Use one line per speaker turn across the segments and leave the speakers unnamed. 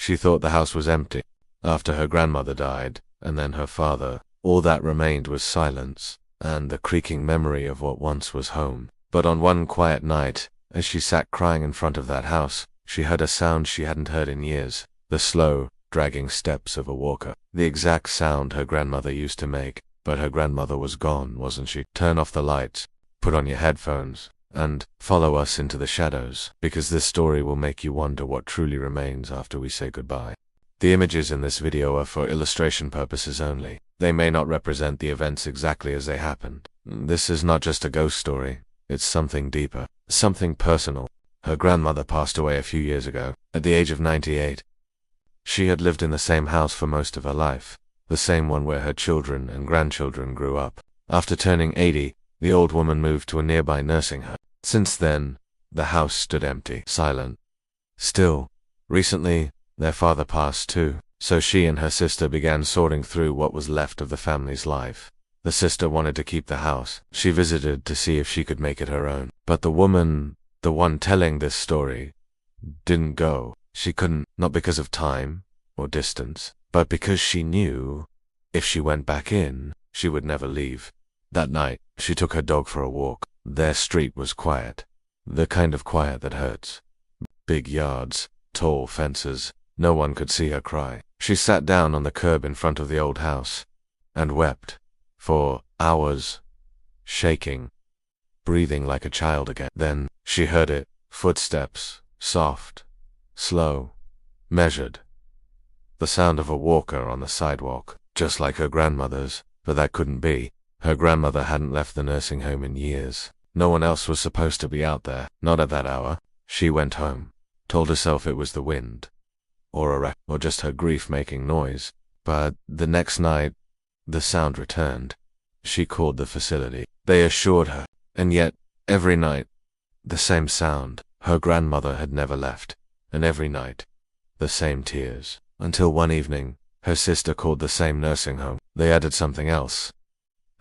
She thought the house was empty. After her grandmother died, and then her father, all that remained was silence, and the creaking memory of what once was home. But on one quiet night, as she sat crying in front of that house, she heard a sound she hadn't heard in years. The slow, dragging steps of a walker. The exact sound her grandmother used to make. But her grandmother was gone, wasn't she? Turn off the lights, put on your headphones, and follow us into the shadows, because this story will make you wonder what truly remains after we say goodbye. The images in this video are for illustration purposes only. They may not represent the events exactly as they happened. This is not just a ghost story. It's something deeper, something personal. Her grandmother passed away a few years ago, at the age of 98. She had lived in the same house for most of her life, the same one where her children and grandchildren grew up. After turning 80, the old woman moved to a nearby nursing home. Since then, the house stood empty, silent. Still, recently, their father passed too, so she and her sister began sorting through what was left of the family's life. The sister wanted to keep the house. She visited to see if she could make it her own. But the woman, the one telling this story, didn't go. She couldn't, not because of time or distance, but because she knew if she went back in, she would never leave. That night, she took her dog for a walk. Their street was quiet, the kind of quiet that hurts. Big yards, tall fences, no one could see her cry. She sat down on the curb in front of the old house and wept for hours, shaking, breathing like a child again. Then she heard it, footsteps, soft, slow, measured. The sound of a walker on the sidewalk, just like her grandmother's, but that couldn't be. Her grandmother hadn't left the nursing home in years. No one else was supposed to be out there, not at that hour. She went home, told herself it was the wind, or a wreck, or just her grief making noise. But the next night, the sound returned. She called the facility. They assured her, and yet, every night, the same sound. Her grandmother had never left, and every night, the same tears. Until one evening, her sister called the same nursing home. They added something else,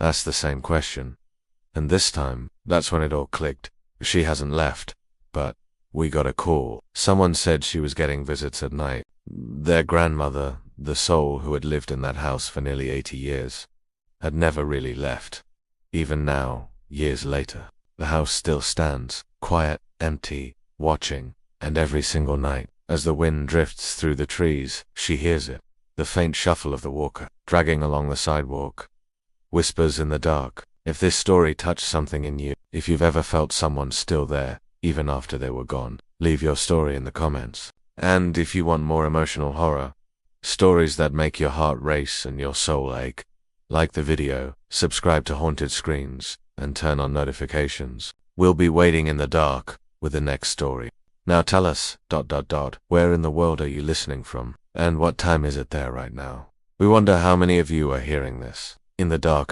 asked the same question, and this time, that's when it all clicked. She hasn't left, but we got a call. Someone said she was getting visits at night. Their grandmother, the soul who had lived in that house for nearly 80 years, had never really left. Even now, years later, the house still stands, quiet, empty, watching, and every single night, as the wind drifts through the trees, she hears it, the faint shuffle of the walker, dragging along the sidewalk, whispers in the dark. If this story touched something in you, if you've ever felt someone still there, even after they were gone, leave your story in the comments. And if you want more emotional horror, stories that make your heart race and your soul ache, like the video, subscribe to Haunted Screens, and turn on notifications. We'll be waiting in the dark with the next story. Now tell us, where in the world are you listening from, and what time is it there right now? We wonder how many of you are hearing this. In the dark,